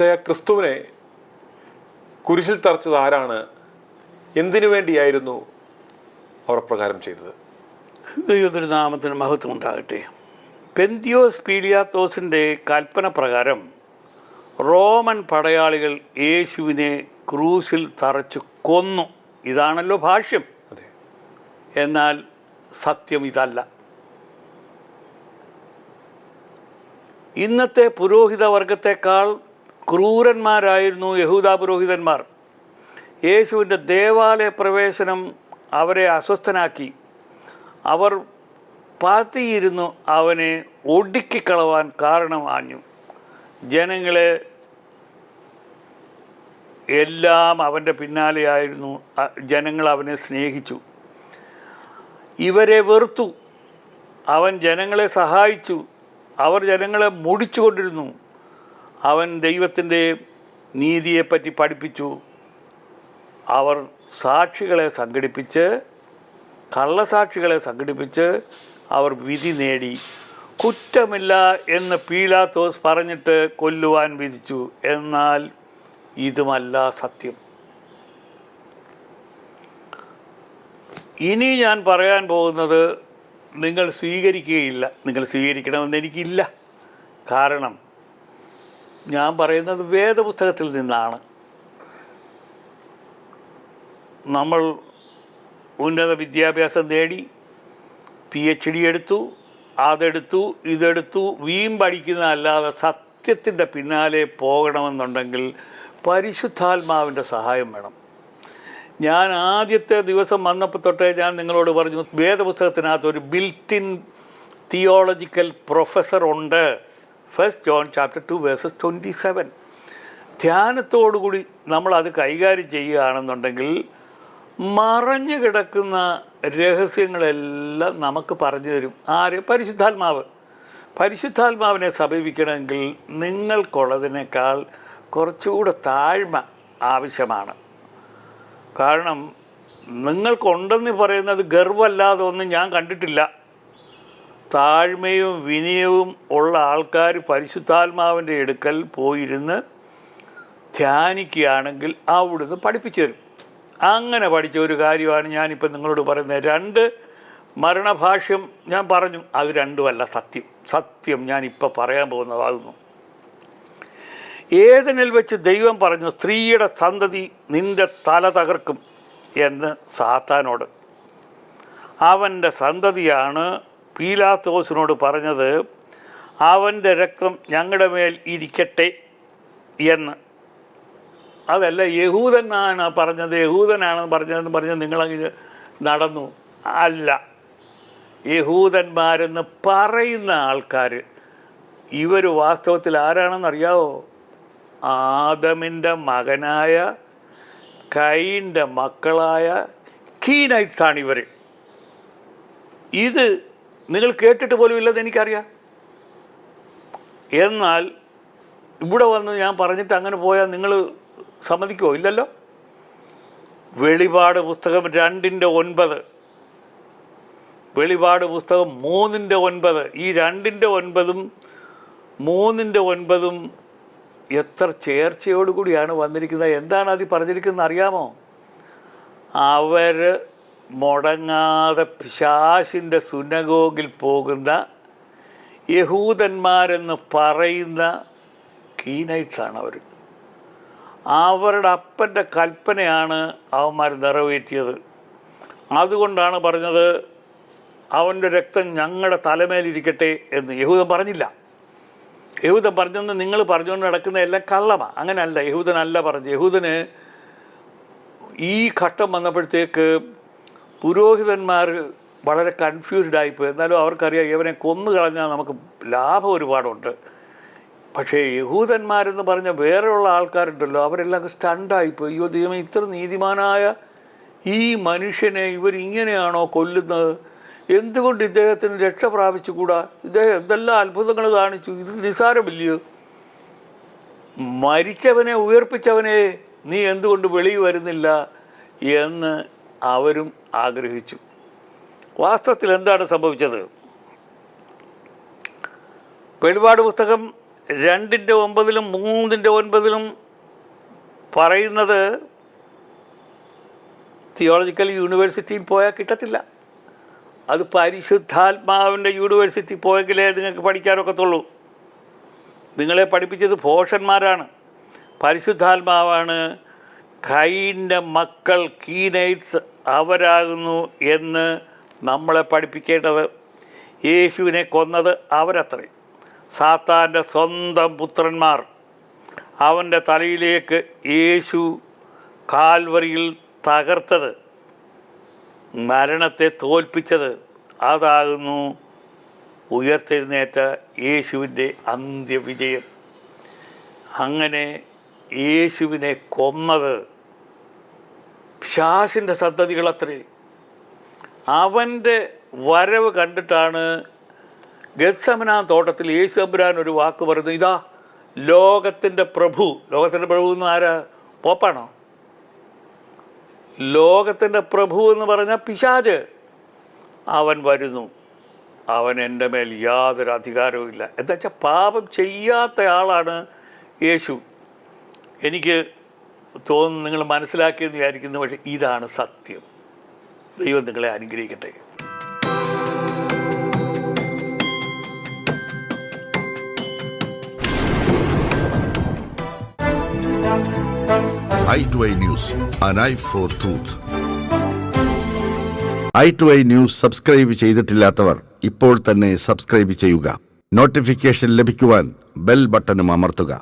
അച്ഛാ, ക്രിസ്തുവിനെ കുരിശിൽ തറച്ചത് ആരാണ്? എന്തിനു വേണ്ടിയായിരുന്നു അവർ പ്രകാരം ചെയ്തത്? ദൈവത്തിൻ്റെ നാമത്തിന് മഹത്വം ഉണ്ടാകട്ടെ. പെന്തിയോസ് പീലിയാത്തോസിൻ്റെ കൽപ്പന പ്രകാരം റോമൻ പടയാളികൾ യേശുവിനെ ക്രൂസിൽ തറച്ചു കൊന്നു. ഇതാണല്ലോ ഭാഷ്യം. അതെ. എന്നാൽ സത്യം ഇതല്ല. ഇന്നത്തെ പുരോഹിത വർഗത്തെക്കാൾ ക്രൂരന്മാരായിരുന്നു യഹൂദ പുരോഹിതന്മാർ. യേശുവിൻ്റെ ദേവാലയ പ്രവേശനം അവരെ അസ്വസ്ഥനാക്കി. അവർ പാത്തിയിരുന്നു അവനെ ഒടുക്കിക്കളവാൻ കാരണമാഞ്ഞു. ജനങ്ങളെ എല്ലാം അവൻ്റെ പിന്നാലെയായിരുന്നു. ജനങ്ങൾ അവനെ സ്നേഹിച്ചു, ഇവരെ വെറുത്തു. അവൻ ജനങ്ങളെ സഹായിച്ചു, അവർ ജനങ്ങളെ മുടിച്ചുകൊണ്ടിരുന്നു. അവൻ ദൈവത്തിൻ്റെ നീതിയെപ്പറ്റി പഠിപ്പിച്ചു. അവർ സാക്ഷികളെ സംഘടിപ്പിച്ച്, കള്ളസാക്ഷികളെ സംഘടിപ്പിച്ച് അവർ വിധി നേടി. കുറ്റമില്ല എന്ന് പീലാത്തോസ് പറഞ്ഞിട്ട് കൊല്ലുവാൻ വിധിച്ചു. എന്നാൽ ഇതുമല്ല സത്യം. ഇനി ഞാൻ പറയാൻ പോകുന്നത് നിങ്ങൾ സ്വീകരിക്കുകയില്ല. നിങ്ങൾ സ്വീകരിക്കണമെന്ന് എനിക്കില്ല. കാരണം ഞാൻ പറയുന്നത് വേദപുസ്തകത്തിൽ നിന്നാണ്. നമ്മൾ ഉന്നത വിദ്യാഭ്യാസം നേടി PhD എടുത്തു, അതെടുത്തു, ഇതെടുത്തു, വീമ്പടിക്കുന്നതല്ലാതെ സത്യത്തിൻ്റെ പിന്നാലെ പോകണമെന്നുണ്ടെങ്കിൽ പരിശുദ്ധാത്മാവിൻ്റെ സഹായം വേണം. ഞാൻ ആദ്യത്തെ ദിവസം വന്നപ്പോൾ തൊട്ടേ ഞാൻ നിങ്ങളോട് പറഞ്ഞു, വേദപുസ്തകത്തിനകത്ത് ഒരു ബിൽറ്റിൻ തിയോളജിക്കൽ പ്രൊഫസർ ഉണ്ട്. 1 John chapter 2 verses 27. ധ്യാനത്തോടുകൂടി നമ്മളത് കൈകാര്യം ചെയ്യുകയാണെന്നുണ്ടെങ്കിൽ മറഞ്ഞു കിടക്കുന്ന രഹസ്യങ്ങളെല്ലാം നമുക്ക് പറഞ്ഞു തരും. ആര്? പരിശുദ്ധാത്മാവ്. പരിശുദ്ധാത്മാവിനെ സമീപിക്കണമെങ്കിൽ നിങ്ങൾക്കുള്ളതിനേക്കാൾ കുറച്ചുകൂടെ താഴ്മ ആവശ്യമാണ്. കാരണം നിങ്ങൾക്കുണ്ടെന്ന് പറയുന്നത് ഗർവമല്ലാതെ ഒന്നും ഞാൻ കണ്ടിട്ടില്ല. താഴ്മയും വിനയവും ഉള്ള ആൾക്കാർ പരിശുദ്ധാത്മാവിൻ്റെ അടുക്കൽ പോയിരുന്ന് ധ്യാനിക്കുകയാണെങ്കിൽ അവിടുന്ന് പഠിപ്പിച്ചു തരും. അങ്ങനെ പഠിച്ച ഒരു കാര്യമാണ് ഞാനിപ്പോൾ നിങ്ങളോട് പറയുന്നത്. 2 മരണഭാഷ്യം ഞാൻ പറഞ്ഞു, അത് രണ്ടുമല്ല സത്യം. സത്യം ഞാനിപ്പോൾ പറയാൻ പോകുന്നതാകുന്നു. ഏദനിൽ വെച്ച് ദൈവം പറഞ്ഞു, സ്ത്രീയുടെ സന്തതി നിൻ്റെ തല തകർക്കും എന്ന് സാത്താനോട്. അവൻ്റെ സന്തതിയാണ് പീലാത്തോസിനോട് പറഞ്ഞത്, അവൻ്റെ രക്തം ഞങ്ങളുടെ മേൽ ഇരിക്കട്ടെ എന്ന്. അതല്ല യഹൂദനാണ് പറഞ്ഞത്, യഹൂദനാണെന്ന് പറഞ്ഞത് നിങ്ങളങ്ങ് നടന്നു. അല്ല, യഹൂദന്മാരെന്ന് പറയുന്ന ആൾക്കാർ ഇവർ വാസ്തവത്തിൽ ആരാണെന്നറിയാവോ? ആദമിൻ്റെ മകനായ കയീൻ്റെ മക്കളായ കീനൈറ്റ്സാണ് ഇവർ. ഇത് നിങ്ങൾ കേട്ടിട്ട് പോലും ഇല്ലെന്ന് എനിക്കറിയാം. എന്നാൽ ഇവിടെ വന്ന് ഞാൻ പറഞ്ഞിട്ട് അങ്ങനെ പോയാൽ നിങ്ങൾ സമ്മതിക്കുമോ? ഇല്ലല്ലോ. വെളിപാട് പുസ്തകം 2:9, വെളിപാട് പുസ്തകം 3:9. ഈ 2:9ഉം 3:9ഉം എത്ര ചേർച്ചയോടുകൂടിയാണ് വന്നിരിക്കുന്നത്. എന്താണ് അതിൽ പറഞ്ഞിരിക്കുന്നത് അറിയാമോ? അവർ മുടങ്ങാതെ പിശാചിൻ്റെ സുനഗോഗിൽ പോകുന്ന യഹൂദന്മാരെന്ന് പറയുന്ന കീനൈറ്റ്സാണ് അവർ. അവരുടെ അപ്പൻ്റെ കൽപ്പനയാണ് അവന്മാർ നിറവേറ്റിയത്. അതുകൊണ്ടാണ് പറഞ്ഞത് അവൻ്റെ രക്തം ഞങ്ങളുടെ തലമേലിരിക്കട്ടെ എന്ന്. യഹൂദൻ പറഞ്ഞില്ല. യഹൂദൻ പറഞ്ഞെന്ന് നിങ്ങൾ പറഞ്ഞുകൊണ്ട് നടക്കുന്ന എല്ലാം കള്ളമാണ്. അങ്ങനെയല്ല, യഹൂദനല്ല പറഞ്ഞു. യഹൂദന് ഈ ഘട്ടം വന്നപ്പോഴത്തേക്ക് പുരോഹിതന്മാർ വളരെ കൺഫ്യൂസ്ഡ് ആയിപ്പോയി. എന്നാലും അവർക്കറിയാം ഇവനെ കൊന്നു കളഞ്ഞാൽ നമുക്ക് ലാഭം ഒരുപാടുണ്ട്. പക്ഷേ യഹൂദന്മാരെന്ന് പറഞ്ഞ വേറെയുള്ള ആൾക്കാരുണ്ടല്ലോ, അവരെല്ലാം സ്റ്റണ്ടായിപ്പോയി. അയ്യോ ദൈവമേ, ഇത്ര നീതിമാനായ ഈ മനുഷ്യനെ ഇവരിങ്ങനെയാണോ കൊല്ലുന്നത്? എന്തുകൊണ്ട് ഇദ്ദേഹത്തിന് രക്ഷ പ്രാപിച്ചുകൂടാ? ഇദ്ദേഹം എന്തെല്ലാം അത്ഭുതങ്ങൾ കാണിച്ചു, ഇത് നിസ്സാരമില്ലയോ? മരിച്ചവനെ ഉയർപ്പിച്ചവനെ നീ എന്തുകൊണ്ട് വെളിയിൽ വരുന്നില്ല എന്ന് അവരും ആഗ്രഹിച്ചു. വാസ്തവത്തിൽ എന്താണ് സംഭവിച്ചത്? വെളിപാട് പുസ്തകം 2:9 3:9 പറയുന്നത് തിയോളജിക്കൽ യൂണിവേഴ്സിറ്റിയിൽ പോയാൽ കിട്ടത്തില്ല. അത് പരിശുദ്ധാത്മാവിൻ്റെ യൂണിവേഴ്സിറ്റി പോയെങ്കിലേ നിങ്ങൾക്ക് പഠിക്കാനൊക്കത്തുള്ളൂ. നിങ്ങളെ പഠിപ്പിച്ചത് ഭോഷന്മാരാണ്. പരിശുദ്ധാത്മാവാണ് കൈൻ്റെ മക്കൾ, കീനൈറ്റ്സ് അവരാകുന്നു എന്ന് നമ്മളെ പഠിപ്പിക്കേണ്ടത്. യേശുവിനെ കൊന്നത് അവരത്രേ, സാത്താൻ്റെ സ്വന്തം പുത്രന്മാർ. അവൻ്റെ തലയിലേക്ക് യേശു കാൽവറിയിൽ തകർത്തത്, മരണത്തെ തോൽപ്പിച്ചത്, അതാകുന്നു ഉയർത്തെഴുന്നേറ്റ യേശുവിൻ്റെ അന്ത്യവിജയം. അങ്ങനെ യേശുവിനെ കൊന്നത് പിശാചിൻ്റെ സന്തതികളത്രേ. അവൻ്റെ വരവ് കണ്ടിട്ടാണ് ഗെത്സമനാ തോട്ടത്തിൽ യേശു തമ്പുരാൻ ഒരു വാക്ക് പറയുന്നു, ഇതാ ലോകത്തിൻ്റെ പ്രഭു. ലോകത്തിൻ്റെ പ്രഭു എന്ന് ആരാ? പോപ്പാണോ? ലോകത്തിൻ്റെ പ്രഭു എന്ന് പറഞ്ഞാൽ പിശാച്. അവൻ വരുന്നു, അവൻ എൻ്റെ മേൽ യാതൊരു അധികാരവും ഇല്ല. എന്താ വെച്ചാൽ പാപം ചെയ്യാത്ത ആളാണ് യേശു. എനിക്ക് തോന്നുന്നു നിങ്ങൾ മനസ്സിലാക്കിയെന്ന് വിചാരിക്കുന്നു. പക്ഷേ ഇതാണ് സത്യം. ദൈവം നിങ്ങളെ അനുഗ്രഹിക്കട്ടെ. i2i News, an eye for truth. i2i News subscribe ചെയ്തിട്ടില്ലാത്തവർ ഇപ്പോൾ തന്നെ സബ്സ്ക്രൈബ് ചെയ്യുക. നോട്ടിഫിക്കേഷൻ ലഭിക്കുവാൻ ബെൽ ബട്ടണും അമർത്തുക.